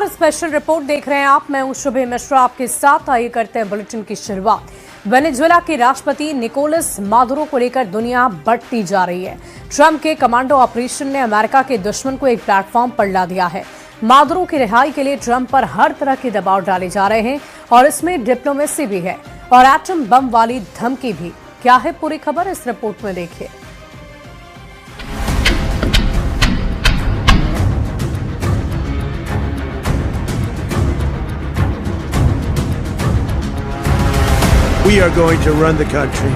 Special report देख रहे हैं आप। मैं हूं शुभे मिश्रा आपके साथ। आइए करते हैं बुलेटिन की शुरुआत। वेनेजुएला के राष्ट्रपति निकोलस मादुरो को लेकर दुनिया बढ़ती जा रही है। ट्रंप के कमांडो ऑपरेशन ने अमेरिका के दुश्मन को एक प्लेटफॉर्म पर ला दिया है। मादुरो की रिहाई के लिए ट्रंप पर हर तरह के दबाव डाले जा रहे हैं और इसमें डिप्लोमेसी भी है और एटम बम वाली धमकी भी। क्या है पूरी खबर, इस रिपोर्ट में देखिए। We are going to run the country.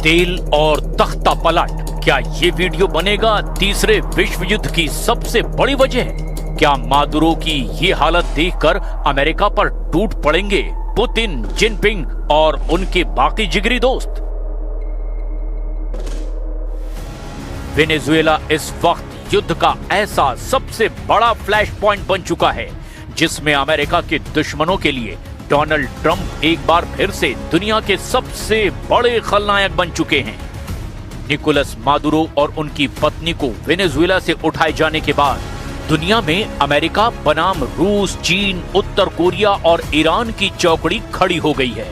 तेल और तख्ता पलट, क्या ये वीडियो बनेगा तीसरे विश्व युद्ध की सबसे बड़ी वजह? क्या मादुरो की ये हालत देखकर अमेरिका पर टूट पड़ेंगे पुतिन, जिनपिंग और उनके बाकी जिगरी दोस्त? वेनेजुएला इस वक्त युद्ध का ऐसा सबसे बड़ा फ्लैश पॉइंट बन चुका है जिसमें अमेरिका के दुश्मनों के लिए डोनाल्ड ट्रंप एक बार फिर से दुनिया के सबसे बड़े खलनायक बन चुके हैं। निकोलस मादुरो और उनकी पत्नी को वेनेजुएला से उठाए जाने के बाद दुनिया में अमेरिका बनाम रूस, चीन, उत्तर कोरिया और ईरान की चौकड़ी खड़ी हो गई है।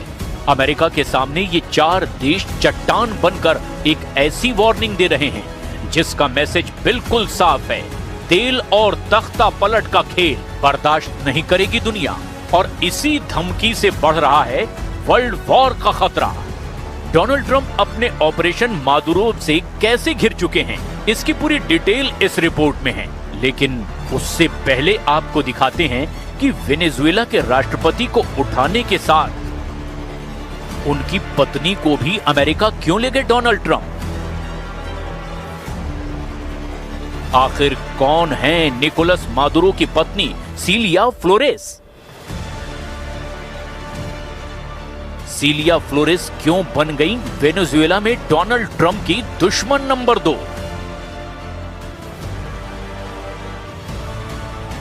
अमेरिका के सामने ये चार देश चट्टान बनकर एक ऐसी वार्निंग दे रहे हैं जिसका मैसेज बिल्कुल साफ है। तेल और तख्ता पलट का खेल बर्दाश्त नहीं करेगी दुनिया और इसी धमकी से बढ़ रहा है वर्ल्ड वॉर का खतरा। डोनाल्ड ट्रंप अपने ऑपरेशन मादुरो से कैसे घिर चुके हैं, इसकी पूरी डिटेल इस रिपोर्ट में है। लेकिन उससे पहले आपको दिखाते हैं कि वेनेजुएला के राष्ट्रपति को उठाने के साथ उनकी पत्नी को भी अमेरिका क्यों ले गए डोनाल्ड ट्रंप। आखिर कौन है निकोलस मादुरो की पत्नी सीलिया फ्लोरेस? सीलिया फ्लोरेस क्यों बन गई वेनेजुएला में डोनाल्ड ट्रंप की दुश्मन नंबर 2?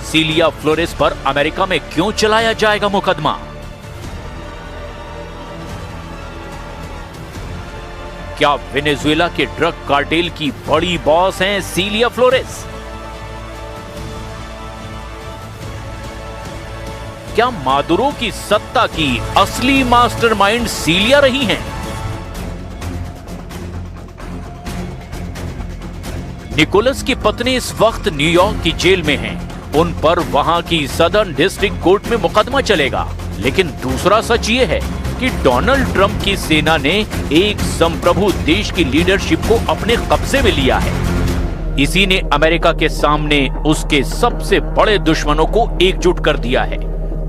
सीलिया फ्लोरेस पर अमेरिका में क्यों चलाया जाएगा मुकदमा? क्या वेनेजुएला के ड्रग कार्टेल की बड़ी बॉस हैं सीलिया फ्लोरेस? क्या मादुरो की सत्ता की असली मास्टरमाइंड सीलिया रही हैं? निकोलस की पत्नी इस वक्त न्यूयॉर्क की जेल में हैं। उन पर वहां की सदर्न डिस्ट्रिक्ट कोर्ट में मुकदमा चलेगा। लेकिन दूसरा सच ये है कि डोनाल्ड ट्रंप की सेना ने एक संप्रभु देश की लीडरशिप को अपने कब्जे में लिया है। इसी ने अमेरिका के सामने उसके सबसे बड़े दुश्मनों को एकजुट कर दिया है।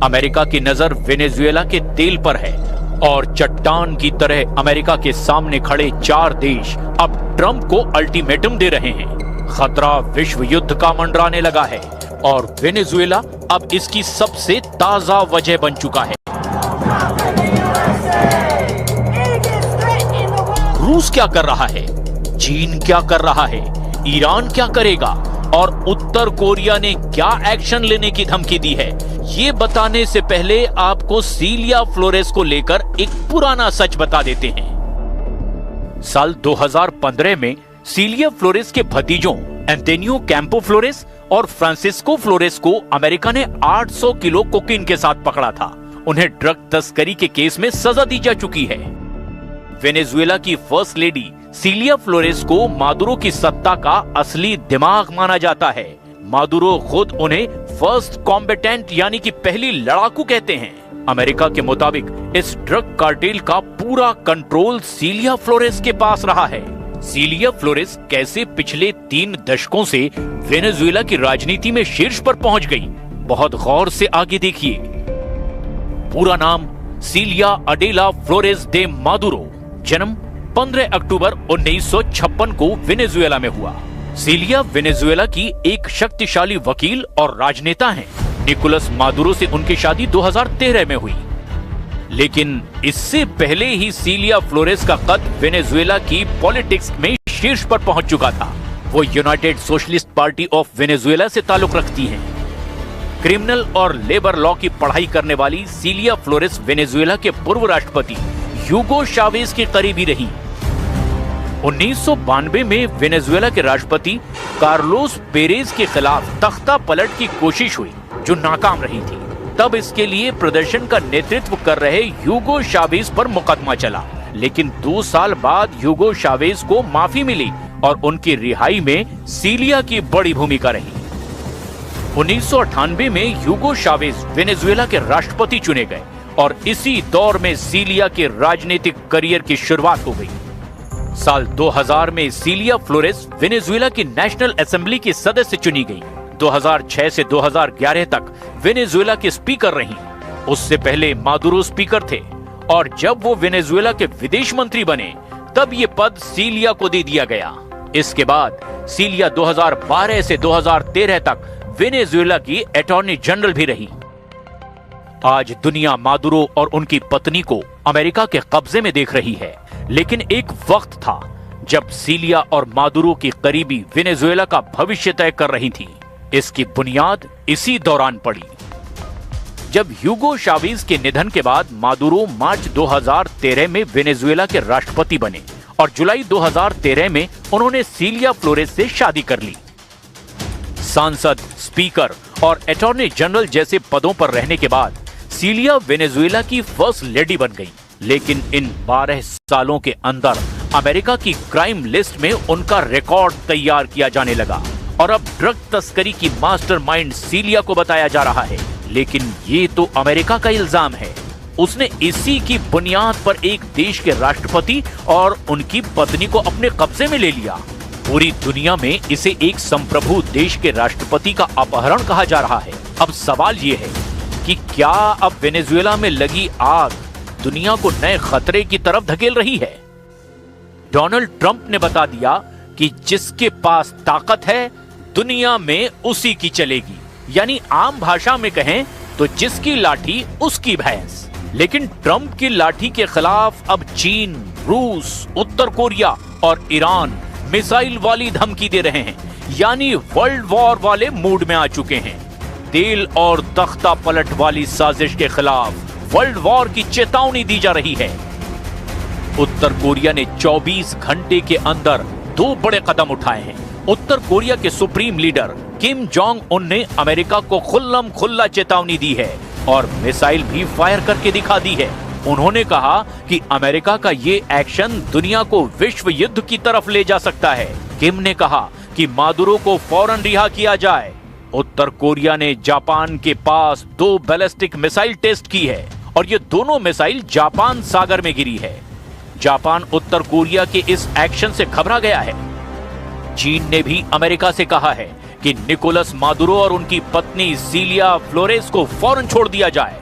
अमेरिका की नजर वेनेजुएला के तेल पर है और चट्टान की तरह अमेरिका के सामने खड़े चार देश अब ट्रंप को अल्टीमेटम दे रहे हैं। खतरा विश्व युद्ध का मंडराने लगा है और वेनेजुएला अब इसकी सबसे ताजा वजह बन चुका है। रूस क्या कर रहा है, चीन क्या कर रहा है, ईरान क्या करेगा और उत्तर कोरिया ने क्या एक्शन लेने की धमकी दी है, ये बताने से पहले आपको सीलिया फ्लोरेस को लेकर एक पुराना सच बता देते हैं। साल 2015 में सीलिया फ्लोरेस के भतीजों एंटोनियो कैंपो फ्लोरेस और फ्रांसिस्को फ्लोरेस को अमेरिका ने 800 किलो कोकीन के साथ पकड़ा था। उन्हें ड्रग तस्करी के केस में सजा दी जा चुकी है। वेनेजुएला की फर्स्ट लेडी सीलिया फ्लोरेस को मादुरो की सत्ता का असली दिमाग माना जाता है। मादुरो खुद उन्हें फर्स्ट कॉम्बेटेंट यानी कि पहली लड़ाकू कहते हैं। अमेरिका के मुताबिक इस ड्रग कार्टेल का पूरा कंट्रोल सीलिया फ्लोरेस के पास रहा है। सीलिया फ्लोरेस कैसे पिछले 3 दशकों से वेनेजुएला की राजनीति में शीर्ष पर पहुंच गई, बहुत गौर से आगे देखिए। पूरा नाम सीलिया अडेला फ्लोरेस दे मादुरो, जन्म 15 अक्टूबर 1956 को वेनेजुएला में हुआ। सीलिया वेनेजुएला की एक शक्तिशाली वकील और राजनेता हैं। निकोलस मादुरो से उनकी शादी 2013 में हुई। लेकिन इससे पहले ही सीलिया फ्लोरेस का कद वेनेजुएला की पॉलिटिक्स में शीर्ष पर पहुंच चुका था। वो United socialist party of Venezuela से ताल्लुक रखती हैं। क्रिमिनल और लेबर लॉ की पढ़ाई करने वाली सीलिया फ्लोरेस वेनेजुएला के पूर्व राष्ट्रपति ह्यूगो चावेज की करीबी रही। 1992 में वेनेजुएला के राष्ट्रपति कार्लोस पेरेज के खिलाफ तख्ता पलट की कोशिश हुई, जो नाकाम रही थी। तब इसके लिए प्रदर्शन का नेतृत्व कर रहे ह्यूगो चावेज पर मुकदमा चला, लेकिन 2 साल बाद ह्यूगो चावेज को माफी मिली और उनकी रिहाई में सीलिया की बड़ी भूमिका रही। 1998 में ह्यूगो चावेज वेनेजुएला के राष्ट्रपति चुने गए और इसी दौर में सीलिया के राजनीतिक करियर की शुरुआत हो गई। साल 2000 में सीलिया फ्लोरेस वेनेजुएला की नेशनल असेंबली की सदस्य चुनी गई। 2006 से 2011 तक वेनेजुएला के स्पीकर रहीं। उससे पहले मादुरो स्पीकर थे और जब वो वेनेजुएला के विदेश मंत्री बने तब ये पद सीलिया को दे दिया गया। इसके बाद सीलिया 2012 से 2013 तक वेनेजुएला की अटॉर्नी जनरल भी रही। आज दुनिया मादुरो और उनकी पत्नी को अमेरिका के कब्जे में देख रही है, लेकिन एक वक्त था जब सीलिया और मादुरो की करीबी वेनेजुएला का भविष्य तय कर रही थी। इसकी बुनियाद इसी दौरान पड़ी जब ह्यूगो चावेज के निधन के बाद मादुरो मार्च 2013 में वेनेजुएला के राष्ट्रपति बने और जुलाई 2013 में उन्होंने सीलिया फ्लोरेस से शादी कर ली। सांसद, स्पीकर और अटॉर्नी जनरल जैसे पदों पर रहने के बाद सीलिया वेनेजुएला की फर्स्ट लेडी बन गई, लेकिन इन 12 सालों के अंदर अमेरिका की क्राइम लिस्ट में उनका रिकॉर्ड तैयार किया जाने लगा और अब ड्रग तस्करी की मास्टरमाइंड सीलिया को बताया जा रहा है। लेकिन ये तो अमेरिका का इल्जाम है। उसने इसी की बुनियाद पर एक देश के राष्ट्रपति और उनकी पत्नी को अपने कब्जे में ले लिया। पूरी दुनिया में इसे एक संप्रभु देश के राष्ट्रपति का अपहरण कहा जा रहा है। अब सवाल ये है कि क्या अब वेनेजुएला में लगी आग दुनिया को नए खतरे की तरफ धकेल रही है? डोनाल्ड ट्रंप ने बता दिया कि जिसके पास ताकत है दुनिया में उसी की चलेगी, यानी आम भाषा में कहें तो जिसकी लाठी उसकी भैंस। लेकिन ट्रंप की लाठी के खिलाफ अब चीन, रूस, उत्तर कोरिया और ईरान मिसाइल वाली धमकी दे रहे हैं, यानी वर्ल्ड वॉर वाले मूड में आ चुके हैं। तेल और तख्ता पलट वाली साजिश के खिलाफ वर्ल्ड वॉर की चेतावनी दी जा रही है। उत्तर कोरिया ने 24 घंटे के अंदर 2 बड़े कदम उठाए हैं। उत्तर कोरिया के supreme leader Kim Jong Un ने अमेरिका को खुल्लम खुल्ला चेतावनी दी है और मिसाइल भी फायर करके दिखा दी है। उन्होंने कहा कि अमेरिका का ये एक्शन दुनिया को विश्व युद्ध की तरफ ले जा सकता है। किम ने कहा कि मादुरो को फौरन रिहा किया जाए। उत्तर कोरिया ने जापान के पास 2 बैलिस्टिक मिसाइल टेस्ट की है और ये दोनों मिसाइल जापान सागर में गिरी है। जापान उत्तर कोरिया के इस एक्शन से घबरा गया है। चीन ने भी अमेरिका से कहा है कि निकोलस मादुरो और उनकी पत्नी सीलिया फ्लोरेस को फौरन छोड़ दिया जाए।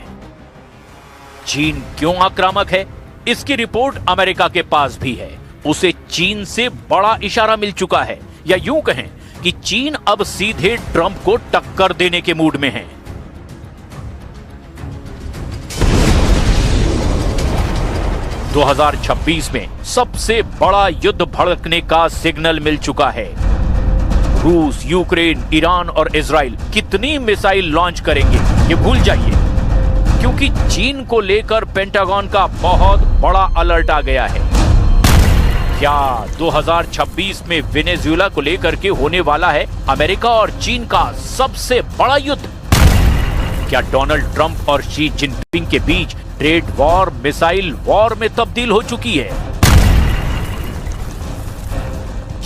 चीन क्यों आक्रामक है, इसकी रिपोर्ट अमेरिका के पास भी है। उसे चीन से बड़ा इशारा मिल चुका है, या यूं कहें कि चीन अब सीधे ट्रंप को टक्कर देने के मूड में है। – 2026 में सबसे बड़ा युद्ध भड़कने का सिग्नल मिल चुका है। रूस, यूक्रेन, ईरान और इजराइल कितनी मिसाइल लॉन्च करेंगे ये भूल जाइए, क्योंकि चीन को लेकर पेंटागन का बहुत बड़ा अलर्ट आ गया है। क्या 2026 में वेनेजुएला को लेकर के होने वाला है अमेरिका और चीन का सबसे बड़ा युद्ध? क्या डोनाल्ड ट्रंप और शी जिनपिंग के बीच ट्रेड वॉर मिसाइल वॉर में तब्दील हो चुकी है?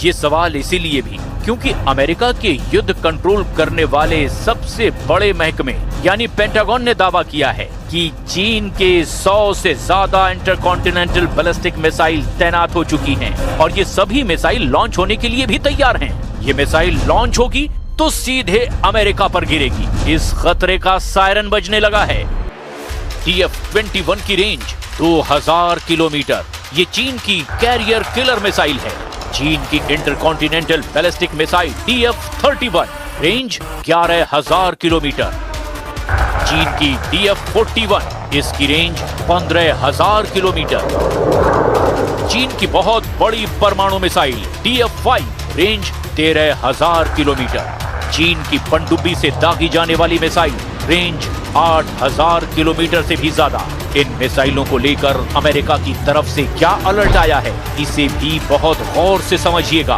ये सवाल इसीलिए भी क्योंकि अमेरिका के युद्ध कंट्रोल करने वाले सबसे बड़े महकमे यानी पेंटागन ने दावा किया है कि चीन के 100 से ज्यादा इंटरकॉन्टिनेंटल बैलिस्टिक मिसाइल तैनात हो चुकी हैं और ये सभी मिसाइल लॉन्च होने के लिए भी तैयार हैं। ये मिसाइल लॉन्च होगी तो सीधे अमेरिका पर गिरेगी। इस खतरे का सायरन बजने लगा है। TF-21 की रेंज 2000 किलोमीटर। ये चीन की कैरियर किलर मिसाइल है। चीन की intercontinental ballistic missile TF-31 range 11000 kilometre. चीन की TF-41 इसकी रेंज 15000 किलोमीटर। चीन की बहुत बड़ी परमाणु मिसाइल TF-5 रेंज 13000 किलोमीटर। चीन की पनडुब्बी से दागी जाने वाली मिसाइल रेंज 8000 किलोमीटर से भी ज्यादा। इन मिसाइलों को लेकर अमेरिका की तरफ से क्या अलर्ट आया है, इसे भी बहुत गौर से समझिएगा।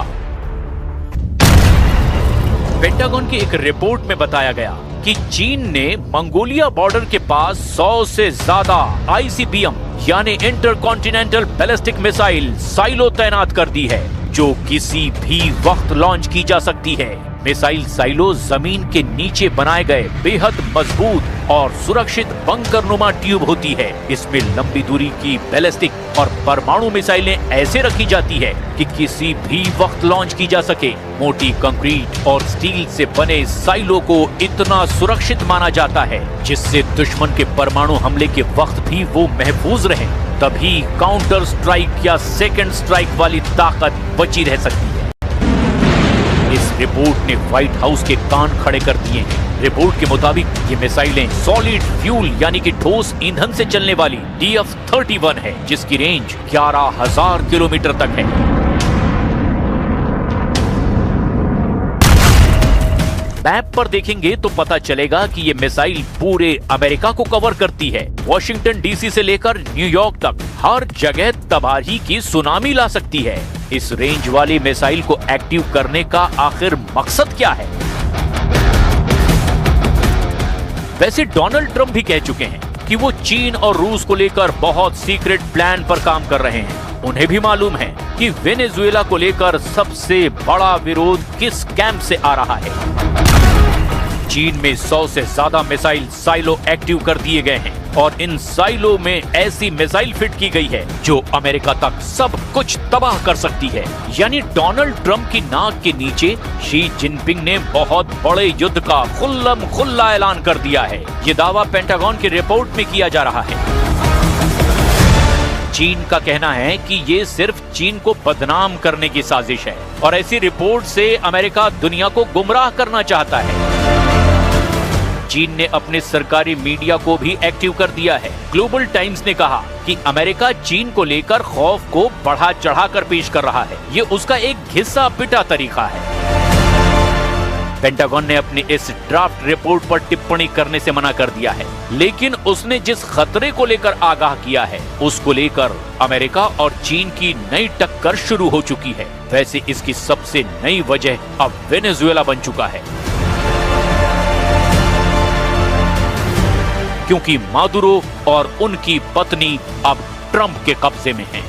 पेंटागन की एक रिपोर्ट में बताया गया कि चीन ने मंगोलिया बॉर्डर के पास 100 से ज्यादा ICBM यानी इंटरकॉन्टिनेंटल बैलिस्टिक मिसाइल साइलो तैनात कर दी है, जो किसी भी वक्त लॉन्च की जा सकती है। मिसाइल साइलो जमीन के नीचे बनाए गए बेहद मजबूत और सुरक्षित बंकर नुमा ट्यूब होती है। इसमें लंबी दूरी की बैलिस्टिक और परमाणु मिसाइलें ऐसे रखी जाती है कि किसी भी वक्त लॉन्च की जा सके। मोटी कंक्रीट और स्टील से बने साइलो को इतना सुरक्षित माना जाता है जिससे दुश्मन के परमाणु हमले के वक्त भी वो महफूज रहे, तभी काउंटर स्ट्राइक या सेकंड स्ट्राइक वाली ताकत बची रह सकती है। इस रिपोर्ट ने व्हाइट हाउस के कान खड़े कर दिए हैं। रिपोर्ट के मुताबिक ये मिसाइलें सॉलिड फ्यूल यानी कि ठोस ईंधन से चलने वाली DF-31 है, जिसकी रेंज 11000 किलोमीटर तक है। मैप पर देखेंगे तो पता चलेगा कि ये मिसाइल पूरे अमेरिका को कवर करती है। वॉशिंगटन DC से लेकर न्यूयॉर्क तक हर जगह तबाही की सुनामी ला सकती है। इस रेंज वाली मिसाइल को एक्टिव करने का आखिर मकसद क्या है? वैसे डोनाल्ड ट्रंप भी कह चुके हैं कि वो चीन और रूस को लेकर बहुत सीक्रेट प्लान पर काम कर रहे हैं। उन्हें भी मालूम है कि वेनेजुएला को लेकर सबसे बड़ा विरोध किस कैंप से आ रहा है। चीन में 100 से ज्यादा मिसाइल साइलो एक्टिव कर दिए गए हैं और इन साइलो में ऐसी मिसाइल फिट की गई है जो अमेरिका तक सब कुछ तबाह कर सकती है। यानी डोनाल्ड ट्रंप की नाक के नीचे शी जिनपिंग ने बहुत बड़े युद्ध का खुल्लम खुल्ला ऐलान कर दिया है। ये दावा पेंटागन की रिपोर्ट में किया जा रहा है। चीन का कहना है कि ये सिर्फ चीन को बदनाम करने की साजिश है और ऐसी रिपोर्ट से अमेरिका दुनिया को गुमराह करना चाहता है। चीन ने अपने सरकारी मीडिया को भी एक्टिव कर दिया है। ग्लोबल टाइम्स ने कहा कि अमेरिका चीन को लेकर खौफ को बढ़ा चढ़ाकर पेश कर रहा है। ये उसका एक घिसा पिटा तरीका है। पेंटागन ने अपनी इस ड्राफ्ट रिपोर्ट पर टिप्पणी करने से मना कर दिया है, लेकिन उसने जिस खतरे को लेकर आगाह किया है उसको लेकर अमेरिका और चीन की नई टक्कर शुरू हो चुकी है। वैसे इसकी सबसे नई वजह अब वेनेजुएला बन चुका है, क्योंकि मादुरो और उनकी पत्नी अब ट्रंप के कब्जे में हैं।